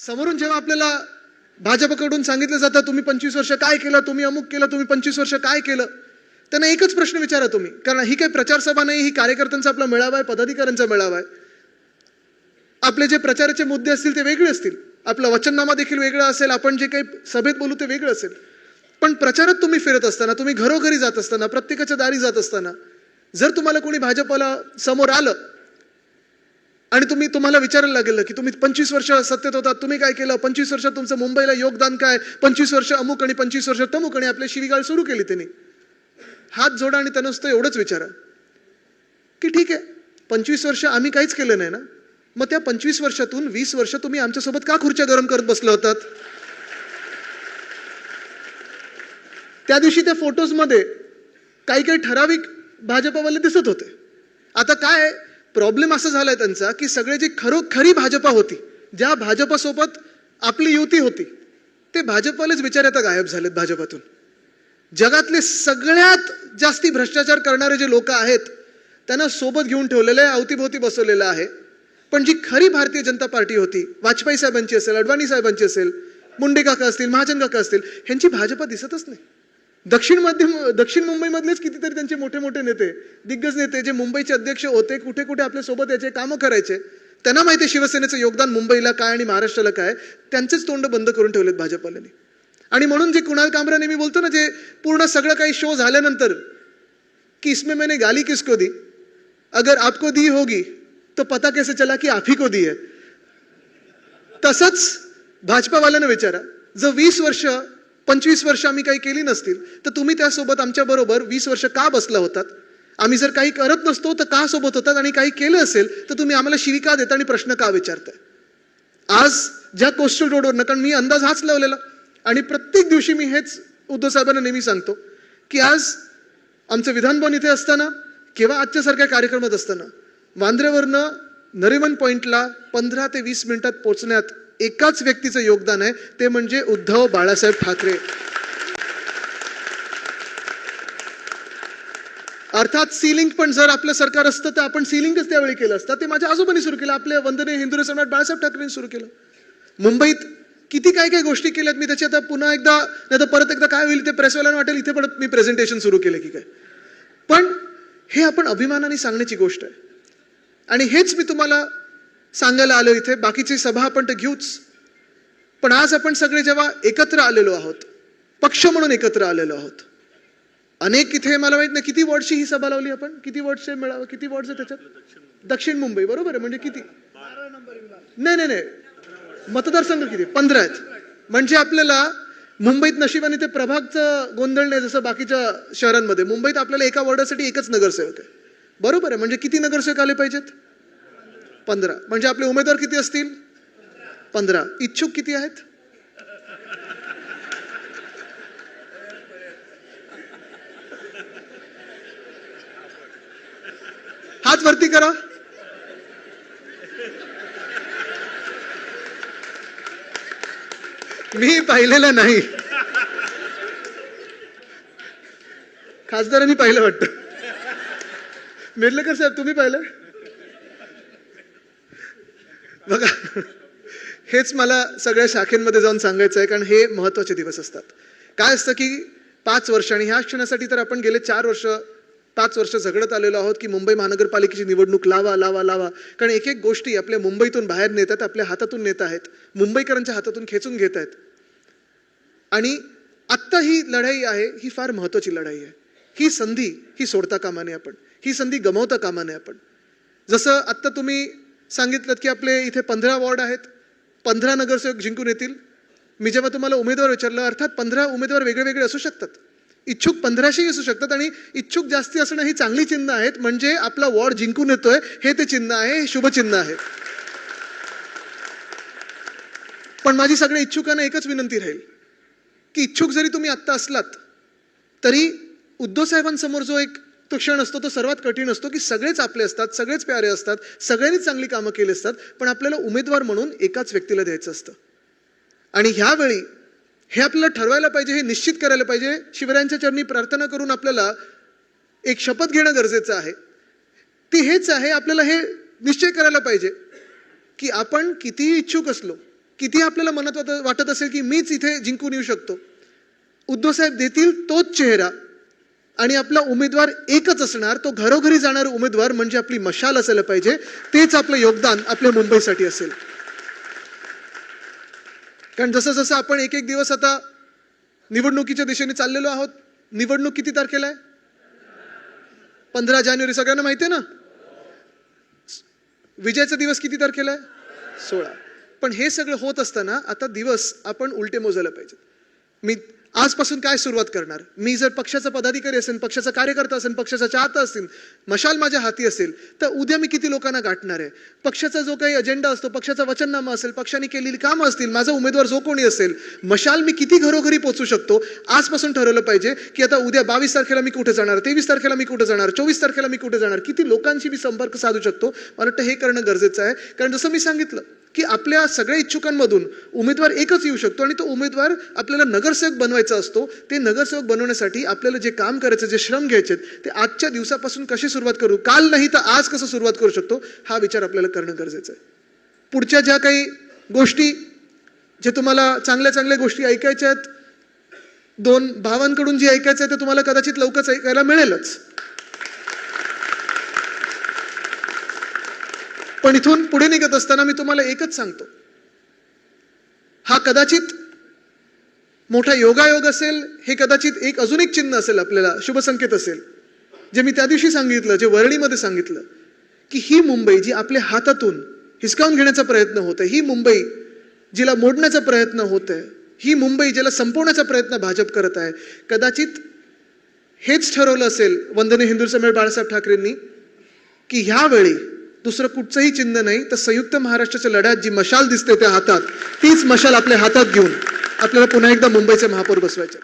समोरून जेव्हा आपल्याला भाजपकडून सांगितलं जातं तुम्ही 25 वर्ष काय केलं, तुम्ही अमुक केलं, तुम्ही 25 वर्ष काय केलं, त्यांना एकच प्रश्न विचारा तुम्ही. कारण ही काही प्रचार सभा नाही, ही कार्यकर्त्यांचा आपला मेळावा आहे, पदाधिकाऱ्यांचा मेळावा आहे. आपले जे प्रचाराचे मुद्दे असतील ते वेगळे असतील, आपला वचननामा देखील वेगळा असेल, आपण जे काही सभेत बोलू ते वेगळं असेल. पण प्रचारात तुम्ही फिरत असताना, तुम्ही घरोघरी जात असताना, प्रत्येकाच्या दारी जात असताना जर तुम्हाला कोणी भाजपला समोर आलं आणि तुम्हाला विचारायला लागेल की तुम्ही 25 वर्ष सत्तेत होतात, तुम्ही काय केलं, 25 वर्ष तुमचं मुंबईला योगदान काय, 25 वर्ष अमुक आणि 25 वर्ष तमुक, आणि आपली शिवीगाळ सुरू केली त्यांनी, हात जोडा आणि त्यांना नुसतं एवढंच विचारा की ठीक आहे 25 वर्ष आम्ही काहीच केलं नाही ना, मग त्या 25 वर्षातून 20 वर्ष तुम्ही आमच्यासोबत का खुर्च्या गरम करत बसले होतात? त्या दिवशी त्या फोटोजमध्ये काही काही ठराविक भाजपवाले दिसत होते. आता काय प्रॉब्लेम असा झालाय त्यांचा की सगळे जे खरी भाजपा होती, ज्या भाजपसोबत आपली युती होती, ते भाजपवालेच बिचारे आता गायब झालेत भाजपातून. जगातले सगळ्यात जास्ती भ्रष्टाचार करणारे जे लोक आहेत त्यांना सोबत घेऊन ठेवलेलं आहे, अवतीभोवती बसवलेलं आहे. पण जी खरी भारतीय जनता पार्टी होती, वाजपेयी साहेबांची असेल, अडवाणी साहेबांची असेल, मुंडे काका असतील, महाजन काका असतील, ह्यांची भाजपा दिसतच नाही. दक्षिण मुंबईमधलेच कितीतरी त्यांचे मोठे मोठे नेते, दिग्गज नेते जे मुंबईचे अध्यक्ष होते, कुठे कुठे आपल्या सोबत याचे कामं करायचे, त्यांना माहिती आहे शिवसेनेचं योगदान मुंबईला काय आणि महाराष्ट्राला काय, त्यांचेच तोंड बंद करून ठेवलेत भाजपवाल्यांनी. आणि म्हणून जे कुणाल कामरा नेहमी बोलतो ना, जे पूर्ण सगळं काही शो झाल्यानंतर की इसमें मैंने गाली किसको दी, अगर आपको दी होगी तो पता कैसे चला की आप ही को दी है. तसंच भाजपावाल्यांना विचारा, जर 25 वर्ष आम्ही काही केली नसतील तर तुम्ही त्यासोबत आमच्या बरोबर 20 वर्ष का बसला होतात? आम्ही जर काही करत नसतो तर का सोबत होतात? आणि काही केलं असेल तर तुम्ही आम्हाला शिवी का देता आणि प्रश्न का विचारताय? आज ज्या कोस्टल रोडवरनं, कारण मी अंदाज हाच लावलेला आणि प्रत्येक दिवशी मी हेच उद्धव साहेबांना नेहमी सांगतो की आज आमचं विधानभवन इथे असताना किंवा आजच्या सारख्या कार्यक्रमात असताना वांद्र्यावरनं नरिमन पॉइंटला 15 ते 20 मिनिटात पोहोचण्यात एकाच व्यक्तीचं योगदान आहे, ते म्हणजे उद्धव बाळासाहेब ठाकरे. अर्थात सीलिंग पण जर आपलं सरकार असतं तर आपण सीलिंगच त्यावेळी केलं असतं. ते माझ्या आजोबांनी सुरू केलं, आपले वंदनीय हिंदू सम्राट बाळासाहेब ठाकरेंनी सुरू केलं. मुंबईत किती काय काय गोष्टी केल्यात मी, त्याची आता पुन्हा एकदा नाही तर परत एकदा काय होईल ते प्रेसवाल्यांना वाटेल इथे परत मी प्रेझेंटेशन सुरू केलं की काय. पण हे आपण अभिमानाने सांगण्याची गोष्ट आहे आणि हेच मी तुम्हाला सांगायला आलो इथे. बाकीची सभा आपण तर घेऊच, पण आज आपण सगळे जेव्हा एकत्र आलेलो आहोत, पक्ष म्हणून एकत्र आलेलो आहोत, अनेक इथे मला माहित नाही किती वॉर्डची ही सभा लावली आपण, किती वॉर्डचे मिळावं, किती वॉर्डच आहे त्याच्यात? दक्षिण मुंबई बरोबर आहे, म्हणजे किती? नाही मतदारसंघ किती? 15 आहेत. म्हणजे आपल्याला मुंबईत नशिबाने ते प्रभागचं गोंधळ नाही जसं बाकीच्या शहरांमध्ये. मुंबईत आपल्याला एका वॉर्डासाठी एकच नगरसेवक आहे, बरोबर आहे. म्हणजे किती नगरसेवक आले पाहिजेत? 15. म्हणजे आपले उमेदवार किती असतील? 15. इच्छुक किती आहेत? हात वरती करा. मी पाहिलेलं नाही, खासदारांनी पाहिलं वाटतं. मेर्लेकर साहेब तुम्ही पाहिलं? बघा, हेच मला सगळ्या शाखेमध्ये जाऊन सांगायचं आहे, कारण हे महत्वाचे दिवस असतात. काय असतं की 5 वर्ष, आणि ह्या क्षणासाठी तर आपण गेले 5 वर्ष झगडत आलेलो आहोत की मुंबई महानगरपालिकेची निवडणूक लावा लावा लावा. कारण एक एक गोष्टी आपल्या मुंबईतून बाहेर नेतात, आपल्या हातातून नेत आहेत, मुंबईकरांच्या हातातून खेचून घेत आहेत. आणि आत्ता ही लढाई आहे, ही फार महत्वाची लढाई आहे. ही संधी ही सोडता कामा नये आपण, ही संधी गमावता कामा नये आपण. जसं आत्ता तुम्ही सांगितलं की आपले इथे 15 वॉर्ड आहेत, 15 नगरसेवक जिंकून येतील. मी जेव्हा तुम्हाला उमेदवार विचारलं, अर्थात 15 उमेदवार वेगळे वेगळे असू शकतात, इच्छुक 1500 असू शकतात, आणि इच्छुक जास्ती असणं ही चांगली चिन्ह आहेत. म्हणजे आपला वॉर्ड जिंकून येतोय हे ते चिन्ह आहे, हे शुभचिन्ह आहे. पण माझी सगळ्या इच्छुकांना एकच विनंती राहील की इच्छुक जरी तुम्ही आत्ता असलात तरी उद्धव साहेबांसमोर जो एक तो क्षण असतो तो सर्वात कठीण असतो की सगळेच आपले असतात, सगळेच प्यारे असतात, सगळ्यांनीच चांगली कामं केली असतात, पण आपल्याला उमेदवार म्हणून एकाच व्यक्तीला द्यायचं असतं. आणि ह्यावेळी हे आपल्याला ठरवायला पाहिजे, हे निश्चित करायला पाहिजे. शिवरायांच्या चरणी प्रार्थना करून आपल्याला एक शपथ घेणं गरजेचं आहे. ती हेच आहे, आपल्याला हे निश्चय करायला पाहिजे की आपण कितीही इच्छुक असलो, किती आपल्याला मनात वाटत असेल की मीच इथे जिंकून येऊ शकतो, उद्धव साहेब देतील तोच चेहरा आणि आपला उमेदवार एकच असणार, तो घरोघरी जाणारा उमेदवार म्हणजे आपली मशाल असायला पाहिजे. तेच आपलं योगदान आपल्या मुंबईसाठी असेल. कारण जसं जसं आपण एक एक दिवस आता निवडणुकीच्या दिशेने चाललेलो आहोत. निवडणूक किती तारखेला आहे? 15 जानेवारी. सगळ्यांना माहिती आहे ना? विजयाचा दिवस किती तारखेला आहे? 16. पण हे सगळं होत असताना आता दिवस आपण उलटे मोजायला पाहिजे. मी आजपासून काय सुरुवात करणार? मी जर पक्षाचा पदाधिकारी असेल, पक्षाचा कार्यकर्ता असेल, पक्षाचा चाहता असेल, मशाल माझ्या हाती असेल, तर उद्या मी किती लोकांना गाठणार आहे? पक्षाचा जो काही अजेंडा असतो, पक्षाचा वचननामा असेल, पक्षाने केलेली कामं असतील, माझा उमेदवार जो कोणी असेल, मशाल मी किती घरोघरी पोहोचू शकतो आजपासून ठरवलं पाहिजे. की आता उद्या 22 तारखेला मी कुठे जाणार, 23 तारखेला मी कुठे जाणार, 24 तारखेला मी कुठे जाणार, किती लोकांशी मी संपर्क साधू शकतो. मला वाटतं हे करणं गरजेचं आहे. कारण जसं मी सांगितलं की आपल्या सगळ्या इच्छुकांमधून उमेदवार एकच येऊ शकतो आणि तो उमेदवार आपल्याला नगरसेवक बनवायचा असतो. ते नगरसेवक बनवण्यासाठी आपल्याला जे काम करायचं, जे श्रम घ्यायचे ते आजच्या दिवसापासून कशी सुरुवात करू, काल नाही तर आज कसं सुरुवात करू शकतो, हा विचार आपल्याला करणं गरजेचं आहे. पुढच्या ज्या काही गोष्टी, जे तुम्हाला चांगल्या चांगल्या गोष्टी ऐकायच्या आहेत, 2 भावांकडून जे ऐकायचं आहे ते तुम्हाला कदाचित लवकरच ऐकायला मिळेलच. पण इथून पुढे निघत असताना मी तुम्हाला एकच सांगतो, हा कदाचित मोठा योगायोग असेल, हे कदाचित अजून एक चिन्ह असेल, आपल्याला शुभसंकेत असेल, जे मी त्या दिवशी सांगितलं, जे वर्णीमध्ये सांगितलं, की ही मुंबई जी आपल्या हातातून हिसकावून घेण्याचा प्रयत्न होत आहे, ही मुंबई जिला मोडण्याचा प्रयत्न होत आहे, ही मुंबई जिला संपवण्याचा प्रयत्न भाजप करत आहे, कदाचित हेच ठरवलं असेल वंदनीय हिंदू सम्राट बाळासाहेब ठाकरेंनी की ह्यावेळी दुसरं कुठचंही चिन्ह नाही तर संयुक्त महाराष्ट्राच्या लढ्यात जी मशाल दिसते त्या हातात, तीच मशाल आपल्या हातात घेऊन आपल्याला पुन्हा एकदा मुंबईचे महापौर बसवायचे.